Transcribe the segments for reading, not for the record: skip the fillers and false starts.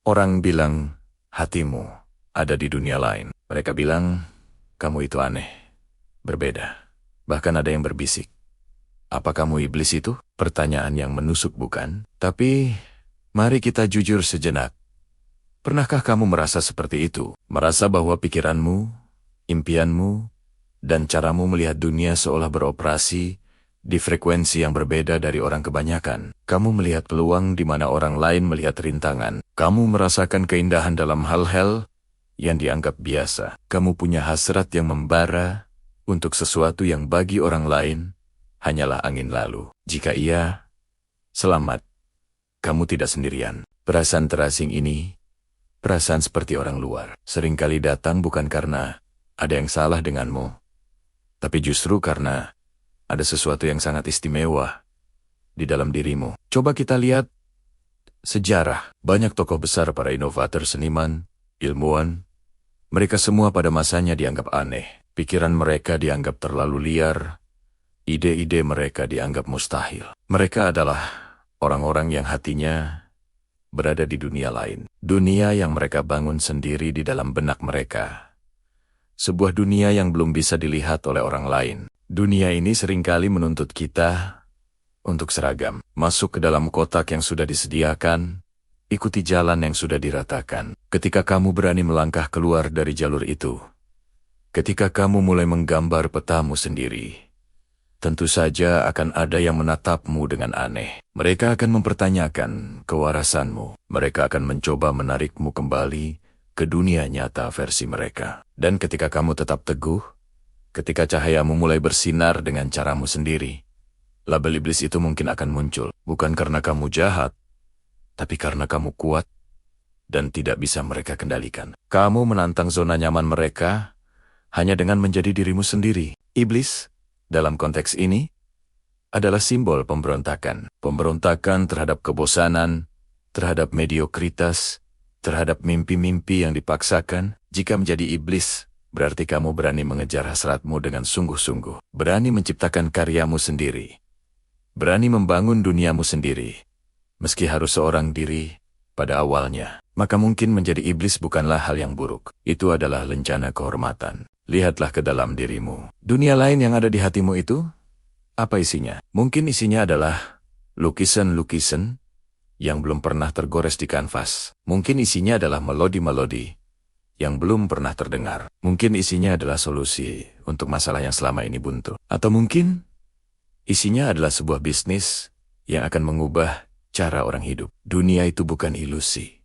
Orang bilang, hatimu ada di dunia lain. Mereka bilang, kamu itu aneh, berbeda. Bahkan ada yang berbisik. Apa kamu iblis itu? Pertanyaan yang menusuk bukan? Tapi, mari kita jujur sejenak. Pernahkah kamu merasa seperti itu? Merasa bahwa pikiranmu, impianmu, dan caramu melihat dunia seolah beroperasi di frekuensi yang berbeda dari orang kebanyakan. Kamu melihat peluang di mana orang lain melihat rintangan. Kamu merasakan keindahan dalam hal-hal yang dianggap biasa. Kamu punya hasrat yang membara untuk sesuatu yang bagi orang lain hanyalah angin lalu. Jika iya, selamat. Kamu tidak sendirian. Perasaan terasing ini, perasaan seperti orang luar, seringkali datang bukan karena ada yang salah denganmu, tapi justru karena ada sesuatu yang sangat istimewa di dalam dirimu. Coba kita lihat sejarah. Banyak tokoh besar, para inovator, seniman, ilmuwan, mereka semua pada masanya dianggap aneh. Pikiran mereka dianggap terlalu liar, ide-ide mereka dianggap mustahil. Mereka adalah orang-orang yang hatinya berada di dunia lain. Dunia yang mereka bangun sendiri di dalam benak mereka. Sebuah dunia yang belum bisa dilihat oleh orang lain. Dunia ini seringkali menuntut kita untuk seragam. Masuk ke dalam kotak yang sudah disediakan, ikuti jalan yang sudah diratakan. Ketika kamu berani melangkah keluar dari jalur itu, ketika kamu mulai menggambar petamu sendiri, tentu saja akan ada yang menatapmu dengan aneh. Mereka akan mempertanyakan kewarasanmu. Mereka akan mencoba menarikmu kembali ke dunia nyata versi mereka. Dan ketika kamu tetap teguh, ketika cahayamu mulai bersinar dengan caramu sendiri, label iblis itu mungkin akan muncul. Bukan karena kamu jahat, tapi karena kamu kuat dan tidak bisa mereka kendalikan. Kamu menantang zona nyaman mereka hanya dengan menjadi dirimu sendiri. Iblis, dalam konteks ini, adalah simbol pemberontakan. Pemberontakan terhadap kebosanan, terhadap mediokritas, terhadap mimpi-mimpi yang dipaksakan. Jika menjadi iblis, berarti kamu berani mengejar hasratmu dengan sungguh-sungguh. Berani menciptakan karyamu sendiri. Berani membangun duniamu sendiri. Meski harus seorang diri pada awalnya. Maka mungkin menjadi iblis bukanlah hal yang buruk. Itu adalah lencana kehormatan. Lihatlah ke dalam dirimu. Dunia lain yang ada di hatimu itu, apa isinya? Mungkin isinya adalah lukisan-lukisan yang belum pernah tergores di kanvas. Mungkin isinya adalah melodi-melodi yang belum pernah terdengar. Mungkin isinya adalah solusi untuk masalah yang selama ini buntu. Atau mungkin isinya adalah sebuah bisnis yang akan mengubah cara orang hidup. Dunia itu bukan ilusi.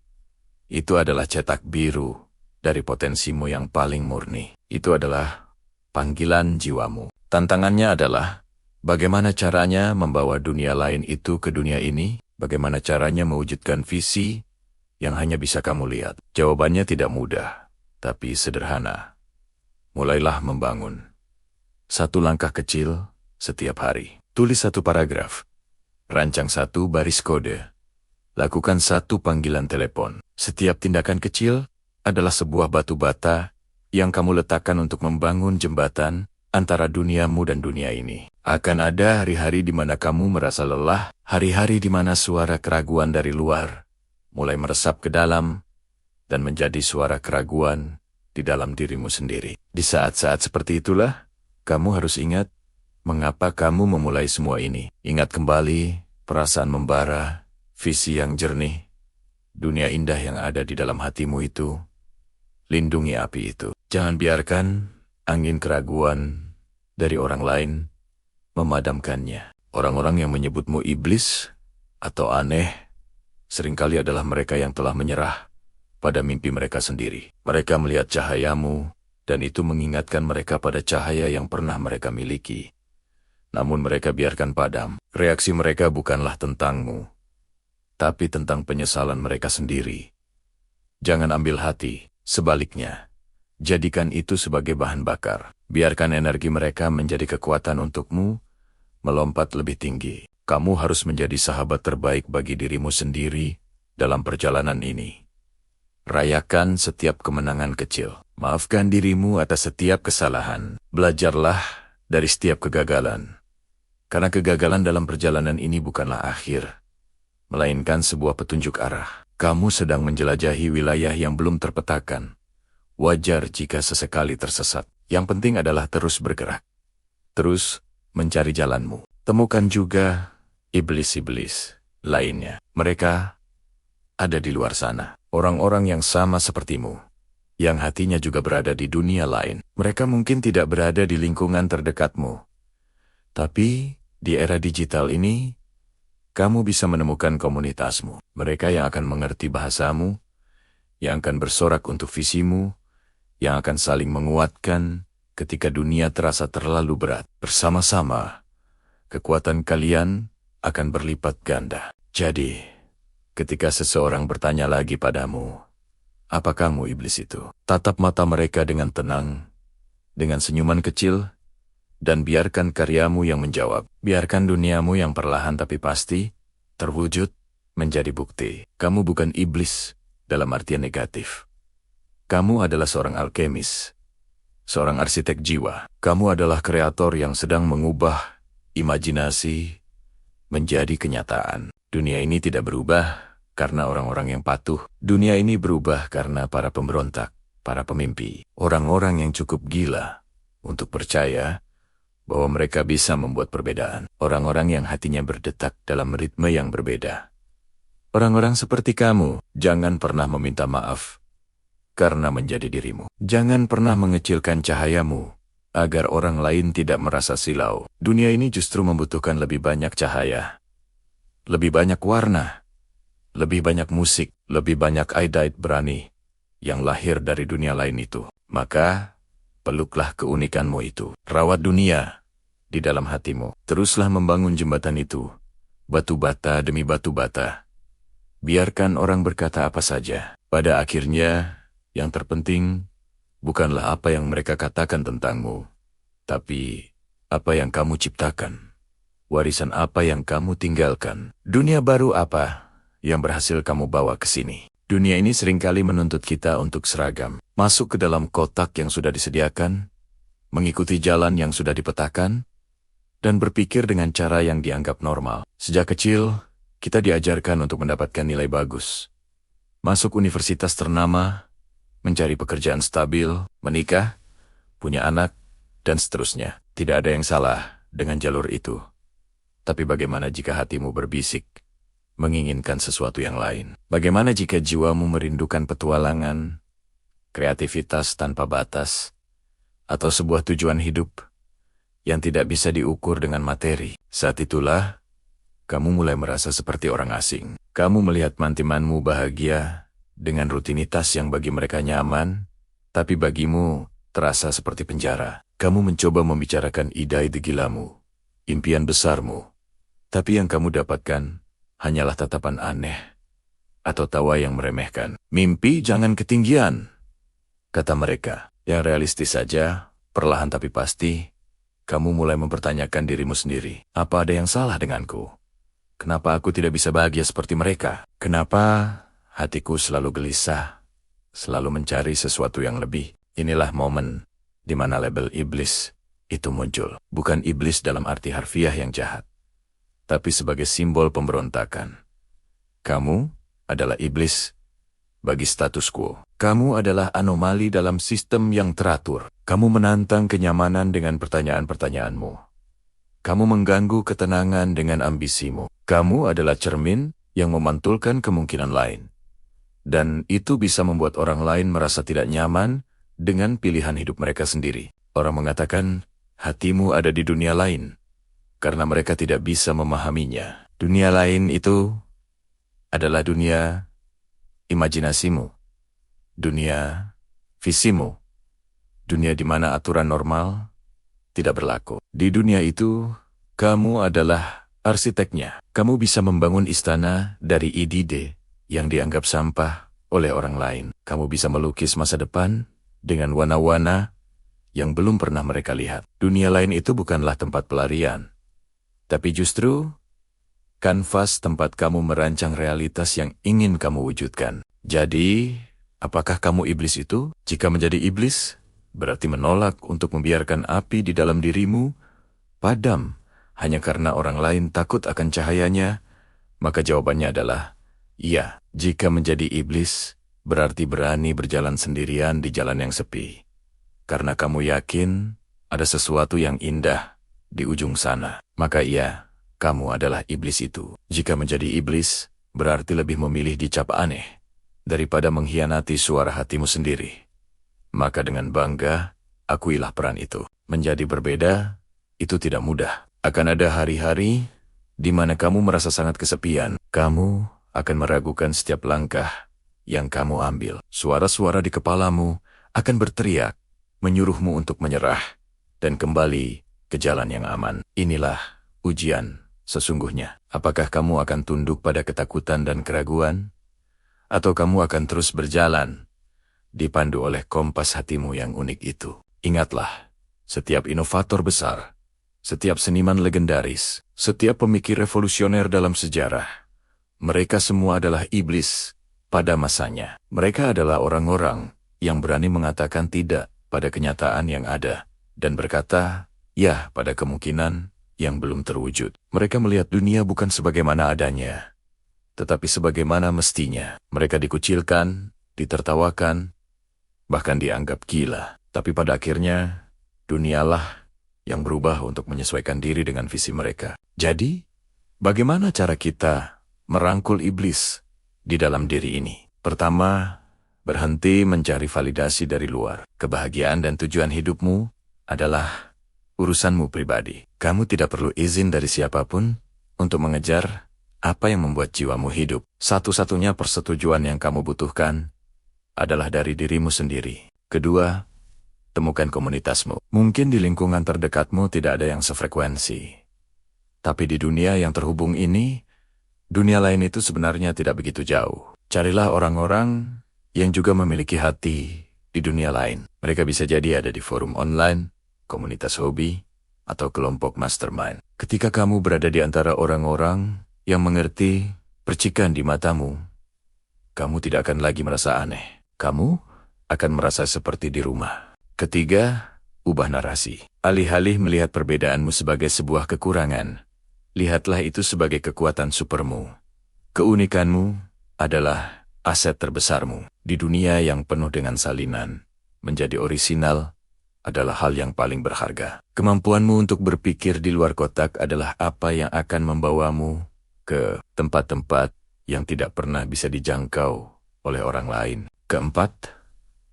Itu adalah cetak biru dari potensimu yang paling murni. Itu adalah panggilan jiwamu. Tantangannya adalah bagaimana caranya membawa dunia lain itu ke dunia ini. Bagaimana caranya mewujudkan visi yang hanya bisa kamu lihat. Jawabannya tidak mudah, tapi sederhana. Mulailah membangun. Satu langkah kecil setiap hari. Tulis satu paragraf. Rancang satu baris kode. Lakukan satu panggilan telepon. Setiap tindakan kecil adalah sebuah batu bata yang kamu letakkan untuk membangun jembatan antara duniamu dan dunia ini. Akan ada hari-hari di mana kamu merasa lelah, hari-hari di mana suara keraguan dari luar mulai meresap ke dalam dan menjadi suara keraguan di dalam dirimu sendiri. Di saat-saat seperti itulah, kamu harus ingat mengapa kamu memulai semua ini. Ingat kembali perasaan membara, visi yang jernih, dunia indah yang ada di dalam hatimu itu. Lindungi api itu. Jangan biarkan angin keraguan dari orang lain memadamkannya. Orang-orang yang menyebutmu iblis atau aneh seringkali adalah mereka yang telah menyerah pada mimpi mereka sendiri. Mereka melihat cahayamu dan itu mengingatkan mereka pada cahaya yang pernah mereka miliki. Namun mereka biarkan padam. Reaksi mereka bukanlah tentangmu, tapi tentang penyesalan mereka sendiri. Jangan ambil hati, sebaliknya. Jadikan itu sebagai bahan bakar. Biarkan energi mereka menjadi kekuatan untukmu melompat lebih tinggi. Kamu harus menjadi sahabat terbaik bagi dirimu sendiri dalam perjalanan ini. Rayakan setiap kemenangan kecil. Maafkan dirimu atas setiap kesalahan. Belajarlah dari setiap kegagalan. Karena kegagalan dalam perjalanan ini bukanlah akhir, melainkan sebuah petunjuk arah. Kamu sedang menjelajahi wilayah yang belum terpetakan. Wajar jika sesekali tersesat. Yang penting adalah terus bergerak. Terus mencari jalanmu. Temukan juga iblis-iblis lainnya. Mereka ada di luar sana. Orang-orang yang sama sepertimu. Yang hatinya juga berada di dunia lain. Mereka mungkin tidak berada di lingkungan terdekatmu. Tapi di era digital ini, kamu bisa menemukan komunitasmu. Mereka yang akan mengerti bahasamu, yang akan bersorak untuk visimu, yang akan saling menguatkan ketika dunia terasa terlalu berat. Bersama-sama, kekuatan kalian akan berlipat ganda. Jadi, ketika seseorang bertanya lagi padamu, apa kamu iblis itu? Tatap mata mereka dengan tenang, dengan senyuman kecil, dan biarkan karyamu yang menjawab. Biarkan duniamu yang perlahan tapi pasti terwujud menjadi bukti. Kamu bukan iblis dalam artian negatif. Kamu adalah seorang alkemis, seorang arsitek jiwa. Kamu adalah kreator yang sedang mengubah imajinasi menjadi kenyataan. Dunia ini tidak berubah karena orang-orang yang patuh. Dunia ini berubah karena para pemberontak, para pemimpi, orang-orang yang cukup gila untuk percaya bahwa mereka bisa membuat perbedaan. Orang-orang yang hatinya berdetak dalam ritme yang berbeda. Orang-orang seperti kamu, jangan pernah meminta maaf karena menjadi dirimu. Jangan pernah mengecilkan cahayamu agar orang lain tidak merasa silau. Dunia ini justru membutuhkan lebih banyak cahaya, lebih banyak warna, lebih banyak musik, lebih banyak idait berani yang lahir dari dunia lain itu. Maka, peluklah keunikanmu itu. Rawat dunia di dalam hatimu. Teruslah membangun jembatan itu, batu bata demi batu bata. Biarkan orang berkata apa saja. Pada akhirnya, yang terpenting bukanlah apa yang mereka katakan tentangmu, tapi apa yang kamu ciptakan. Warisan apa yang kamu tinggalkan. Dunia baru apa yang berhasil kamu bawa ke sini. Dunia ini seringkali menuntut kita untuk seragam. Masuk ke dalam kotak yang sudah disediakan, mengikuti jalan yang sudah dipetakan, dan berpikir dengan cara yang dianggap normal. Sejak kecil, kita diajarkan untuk mendapatkan nilai bagus. Masuk universitas ternama, mencari pekerjaan stabil, menikah, punya anak, dan seterusnya. Tidak ada yang salah dengan jalur itu. Tapi bagaimana jika hatimu berbisik, menginginkan sesuatu yang lain? Bagaimana jika jiwamu merindukan petualangan, kreativitas tanpa batas, atau sebuah tujuan hidup yang tidak bisa diukur dengan materi? Saat itulah, kamu mulai merasa seperti orang asing. Kamu melihat mantimanmu bahagia dengan rutinitas yang bagi mereka nyaman, tapi bagimu terasa seperti penjara. Kamu mencoba membicarakan ide-ide gilamu, impian besarmu, tapi yang kamu dapatkan hanyalah tatapan aneh atau tawa yang meremehkan. Mimpi jangan ketinggian, kata mereka. Yang realistis saja, perlahan tapi pasti, kamu mulai mempertanyakan dirimu sendiri. Apa ada yang salah denganku? Kenapa aku tidak bisa bahagia seperti mereka? Kenapa hatiku selalu gelisah, selalu mencari sesuatu yang lebih? Inilah momen di mana label iblis itu muncul. Bukan iblis dalam arti harfiah yang jahat, tapi sebagai simbol pemberontakan. Kamu adalah iblis bagi status quo. Kamu adalah anomali dalam sistem yang teratur. Kamu menantang kenyamanan dengan pertanyaan-pertanyaanmu. Kamu mengganggu ketenangan dengan ambisimu. Kamu adalah cermin yang memantulkan kemungkinan lain. Dan itu bisa membuat orang lain merasa tidak nyaman dengan pilihan hidup mereka sendiri. Orang mengatakan, hatimu ada di dunia lain, karena mereka tidak bisa memahaminya. Dunia lain itu adalah dunia imajinasimu, dunia visimu, dunia di mana aturan normal tidak berlaku. Di dunia itu, kamu adalah arsiteknya. Kamu bisa membangun istana dari ide yang dianggap sampah oleh orang lain. Kamu bisa melukis masa depan dengan warna-warna yang belum pernah mereka lihat. Dunia lain itu bukanlah tempat pelarian, tapi justru kanvas tempat kamu merancang realitas yang ingin kamu wujudkan. Jadi, apakah kamu iblis itu? Jika menjadi iblis, berarti menolak untuk membiarkan api di dalam dirimu padam hanya karena orang lain takut akan cahayanya, maka jawabannya adalah Iya, jika menjadi iblis, berarti berani berjalan sendirian di jalan yang sepi. Karena kamu yakin ada sesuatu yang indah di ujung sana. Maka iya, kamu adalah iblis itu. Jika menjadi iblis, berarti lebih memilih dicap aneh daripada mengkhianati suara hatimu sendiri. Maka dengan bangga, akuilah peran itu. Menjadi berbeda, itu tidak mudah. Akan ada hari-hari di mana kamu merasa sangat kesepian. Kamu akan meragukan setiap langkah yang kamu ambil. Suara-suara di kepalamu akan berteriak, menyuruhmu untuk menyerah dan kembali ke jalan yang aman. Inilah ujian sesungguhnya. Apakah kamu akan tunduk pada ketakutan dan keraguan? Atau kamu akan terus berjalan, dipandu oleh kompas hatimu yang unik itu? Ingatlah, setiap inovator besar, setiap seniman legendaris, setiap pemikir revolusioner dalam sejarah, mereka semua adalah iblis pada masanya. Mereka adalah orang-orang yang berani mengatakan tidak pada kenyataan yang ada, dan berkata ya pada kemungkinan yang belum terwujud. Mereka melihat dunia bukan sebagaimana adanya, tetapi sebagaimana mestinya. Mereka dikucilkan, ditertawakan, bahkan dianggap gila. Tapi pada akhirnya, dunialah yang berubah untuk menyesuaikan diri dengan visi mereka. Jadi, bagaimana cara kita merangkul iblis di dalam diri ini? Pertama, berhenti mencari validasi dari luar. Kebahagiaan dan tujuan hidupmu adalah urusanmu pribadi. Kamu tidak perlu izin dari siapapun untuk mengejar apa yang membuat jiwamu hidup. Satu-satunya persetujuan yang kamu butuhkan adalah dari dirimu sendiri. Kedua, temukan komunitasmu. Mungkin di lingkungan terdekatmu tidak ada yang sefrekuensi. Tapi di dunia yang terhubung ini, dunia lain itu sebenarnya tidak begitu jauh. Carilah orang-orang yang juga memiliki hati di dunia lain. Mereka bisa jadi ada di forum online, komunitas hobi, atau kelompok mastermind. Ketika kamu berada di antara orang-orang yang mengerti percikan di matamu, kamu tidak akan lagi merasa aneh. Kamu akan merasa seperti di rumah. Ketiga, ubah narasi. Alih-alih melihat perbedaanmu sebagai sebuah kekurangan, lihatlah itu sebagai kekuatan supermu. Keunikanmu adalah aset terbesarmu. Di dunia yang penuh dengan salinan, menjadi orisinal adalah hal yang paling berharga. Kemampuanmu untuk berpikir di luar kotak adalah apa yang akan membawamu ke tempat-tempat yang tidak pernah bisa dijangkau oleh orang lain. Keempat,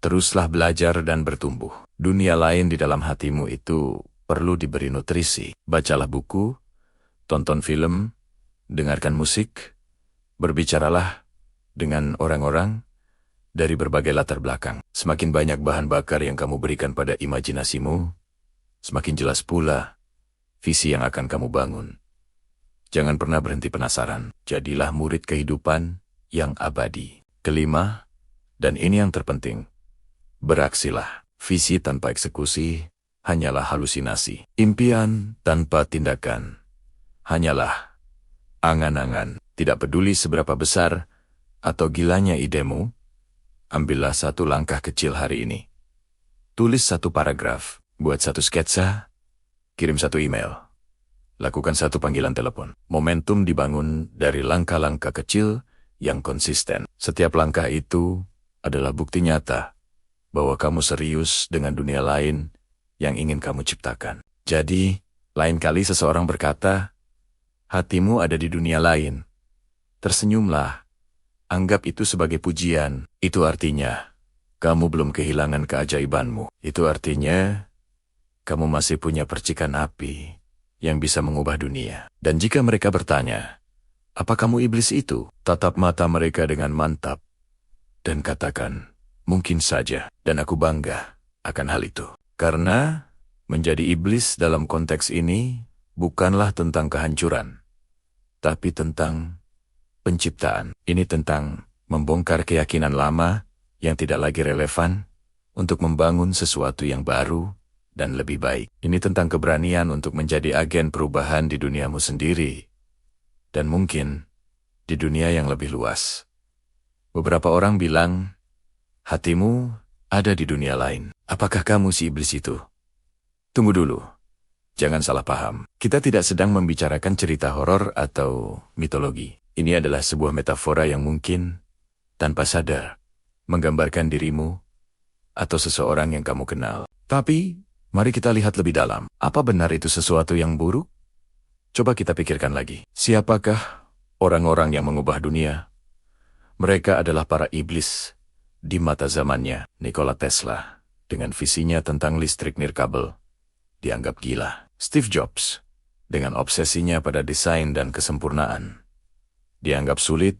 teruslah belajar dan bertumbuh. Dunia lain di dalam hatimu itu perlu diberi nutrisi. Bacalah buku, tonton film, dengarkan musik, berbicaralah dengan orang-orang dari berbagai latar belakang. Semakin banyak bahan bakar yang kamu berikan pada imajinasimu, semakin jelas pula visi yang akan kamu bangun. Jangan pernah berhenti penasaran. Jadilah murid kehidupan yang abadi. Kelima, dan ini yang terpenting, beraksilah. Visi tanpa eksekusi hanyalah halusinasi. Impian tanpa tindakan hanyalah angan-angan. Tidak peduli seberapa besar atau gilanya idemu, ambillah satu langkah kecil hari ini. Tulis satu paragraf, buat satu sketsa, kirim satu email. Lakukan satu panggilan telepon. Momentum dibangun dari langkah-langkah kecil yang konsisten. Setiap langkah itu adalah bukti nyata bahwa kamu serius dengan dunia lain yang ingin kamu ciptakan. Jadi, lain kali seseorang berkata, hatimu ada di dunia lain, tersenyumlah. Anggap itu sebagai pujian. Itu artinya, kamu belum kehilangan keajaibanmu. Itu artinya, kamu masih punya percikan api yang bisa mengubah dunia. Dan jika mereka bertanya, apa kamu iblis itu? Tatap mata mereka dengan mantap dan katakan, mungkin saja, dan aku bangga akan hal itu. Karena menjadi iblis dalam konteks ini bukanlah tentang kehancuran, tapi tentang penciptaan. Ini tentang membongkar keyakinan lama yang tidak lagi relevan untuk membangun sesuatu yang baru dan lebih baik. Ini tentang keberanian untuk menjadi agen perubahan di duniamu sendiri, dan mungkin di dunia yang lebih luas. Beberapa orang bilang, hatimu ada di dunia lain. Apakah kamu si iblis itu? Tunggu dulu. Jangan salah paham. Kita tidak sedang membicarakan cerita horor atau mitologi. Ini adalah sebuah metafora yang mungkin, tanpa sadar, menggambarkan dirimu atau seseorang yang kamu kenal. Tapi, mari kita lihat lebih dalam. Apa benar itu sesuatu yang buruk? Coba kita pikirkan lagi. Siapakah orang-orang yang mengubah dunia? Mereka adalah para iblis di mata zamannya. Nikola Tesla, dengan visinya tentang listrik nirkabel, dianggap gila. Steve Jobs, dengan obsesinya pada desain dan kesempurnaan, dianggap sulit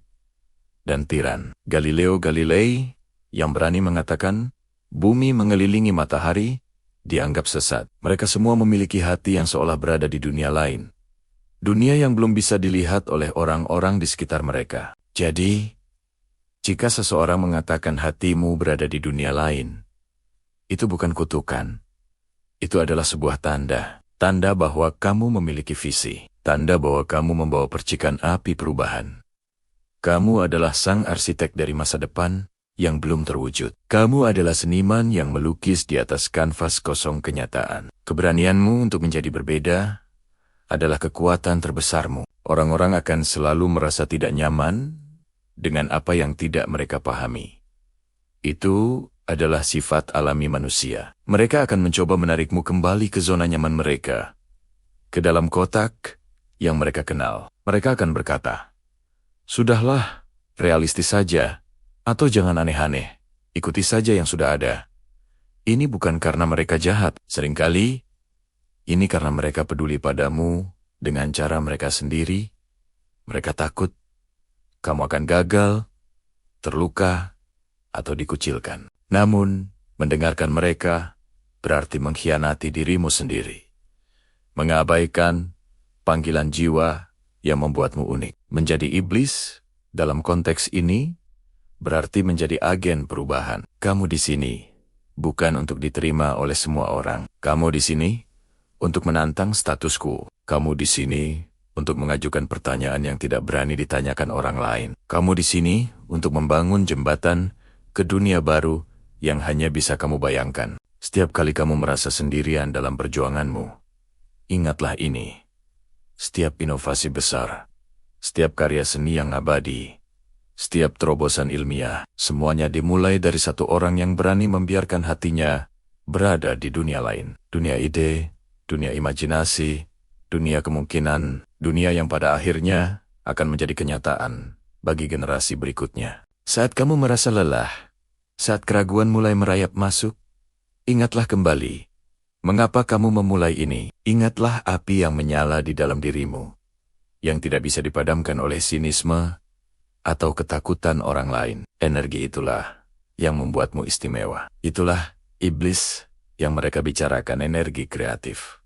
dan tiran. Galileo Galilei, yang berani mengatakan bumi mengelilingi matahari, dianggap sesat. Mereka semua memiliki hati yang seolah berada di dunia lain. Dunia yang belum bisa dilihat oleh orang-orang di sekitar mereka. Jadi, jika seseorang mengatakan hatimu berada di dunia lain, itu bukan kutukan. Itu adalah sebuah tanda. Tanda bahwa kamu memiliki visi. Tanda bahwa kamu membawa percikan api perubahan. Kamu adalah sang arsitek dari masa depan yang belum terwujud. Kamu adalah seniman yang melukis di atas kanvas kosong kenyataan. Keberanianmu untuk menjadi berbeda adalah kekuatan terbesarmu. Orang-orang akan selalu merasa tidak nyaman dengan apa yang tidak mereka pahami. Itu adalah sifat alami manusia. Mereka akan mencoba menarikmu kembali ke zona nyaman mereka, ke dalam kotak yang mereka kenal. Mereka akan berkata, "Sudahlah, realistis saja, atau jangan aneh-aneh, ikuti saja yang sudah ada." Ini bukan karena mereka jahat. Seringkali, ini karena mereka peduli padamu dengan cara mereka sendiri. Mereka takut kamu akan gagal, terluka, atau dikucilkan. Namun, mendengarkan mereka berarti mengkhianati dirimu sendiri. Mengabaikan panggilan jiwa yang membuatmu unik. Menjadi iblis dalam konteks ini berarti menjadi agen perubahan. Kamu di sini bukan untuk diterima oleh semua orang. Kamu di sini untuk menantang status quo. Kamu di sini untuk mengajukan pertanyaan yang tidak berani ditanyakan orang lain. Kamu di sini untuk membangun jembatan ke dunia baru yang hanya bisa kamu bayangkan. Setiap kali kamu merasa sendirian dalam perjuanganmu, ingatlah ini. Setiap inovasi besar, setiap karya seni yang abadi, setiap terobosan ilmiah, semuanya dimulai dari satu orang yang berani membiarkan hatinya berada di dunia lain. Dunia ide, dunia imajinasi, dunia kemungkinan, dunia yang pada akhirnya akan menjadi kenyataan bagi generasi berikutnya. Saat kamu merasa lelah, saat keraguan mulai merayap masuk, ingatlah kembali. Mengapa kamu memulai ini? Ingatlah api yang menyala di dalam dirimu, yang tidak bisa dipadamkan oleh sinisme atau ketakutan orang lain. Energi itulah yang membuatmu istimewa. Itulah iblis yang mereka bicarakan, energi kreatif.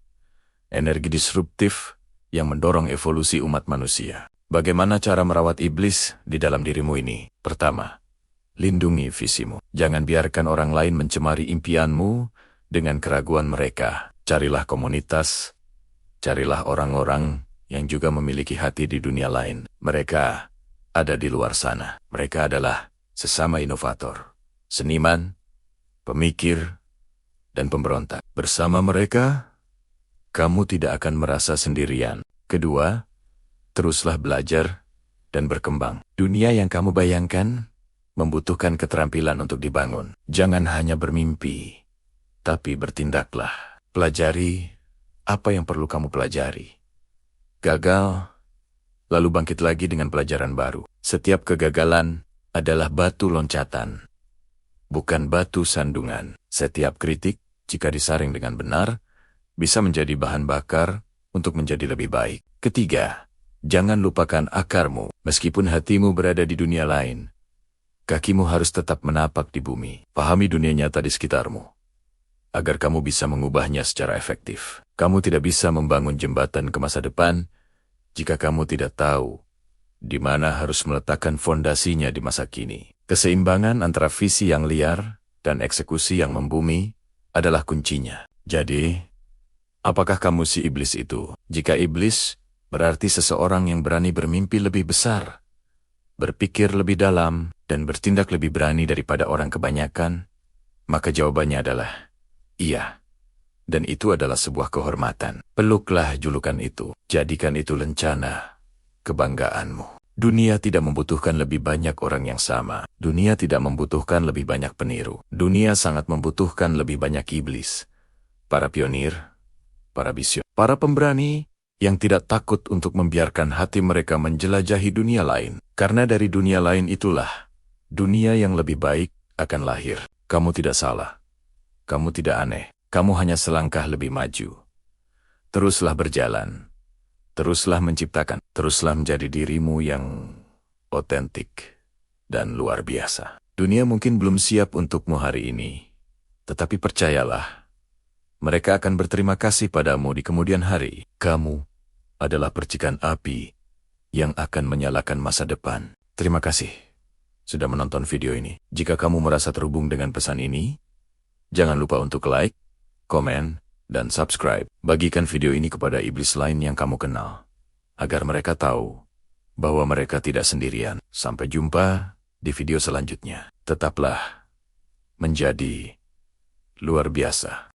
Energi disruptif yang mendorong evolusi umat manusia. Bagaimana cara merawat iblis di dalam dirimu ini? Pertama, lindungi visimu. Jangan biarkan orang lain mencemari impianmu dengan keraguan mereka. Carilah komunitas, carilah orang-orang yang juga memiliki hati di dunia lain. Mereka ada di luar sana. Mereka adalah sesama inovator, seniman, pemikir, dan pemberontak. Bersama mereka, kamu tidak akan merasa sendirian. Kedua, teruslah belajar dan berkembang. Dunia yang kamu bayangkan membutuhkan keterampilan untuk dibangun. Jangan hanya bermimpi, tapi bertindaklah. Pelajari apa yang perlu kamu pelajari. Gagal, lalu bangkit lagi dengan pelajaran baru. Setiap kegagalan adalah batu loncatan, bukan batu sandungan. Setiap kritik, jika disaring dengan benar, bisa menjadi bahan bakar untuk menjadi lebih baik. Ketiga, jangan lupakan akarmu. Meskipun hatimu berada di dunia lain, kakimu harus tetap menapak di bumi. Pahami dunia nyata di sekitarmu, agar kamu bisa mengubahnya secara efektif. Kamu tidak bisa membangun jembatan ke masa depan jika kamu tidak tahu di mana harus meletakkan fondasinya di masa kini. Keseimbangan antara visi yang liar dan eksekusi yang membumi adalah kuncinya. Jadi, apakah kamu si iblis itu? Jika iblis, berarti seseorang yang berani bermimpi lebih besar, berpikir lebih dalam, dan bertindak lebih berani daripada orang kebanyakan, maka jawabannya adalah iya. Dan itu adalah sebuah kehormatan. Peluklah julukan itu. Jadikan itu lencana kebanggaanmu. Dunia tidak membutuhkan lebih banyak orang yang sama. Dunia tidak membutuhkan lebih banyak peniru. Dunia sangat membutuhkan lebih banyak iblis. Para pionir, para bision, para pemberani yang tidak takut untuk membiarkan hati mereka menjelajahi dunia lain. Karena dari dunia lain itulah dunia yang lebih baik akan lahir. Kamu tidak salah. Kamu tidak aneh. Kamu hanya selangkah lebih maju. Teruslah berjalan. Teruslah menciptakan, teruslah menjadi dirimu yang otentik dan luar biasa. Dunia mungkin belum siap untukmu hari ini, tetapi percayalah, mereka akan berterima kasih padamu di kemudian hari. Kamu adalah percikan api yang akan menyalakan masa depan. Terima kasih sudah menonton video ini. Jika kamu merasa terhubung dengan pesan ini, jangan lupa untuk like, komen, dan subscribe. Bagikan video ini kepada iblis lain yang kamu kenal, agar mereka tahu bahwa mereka tidak sendirian. Sampai jumpa di video selanjutnya. Tetaplah menjadi luar biasa.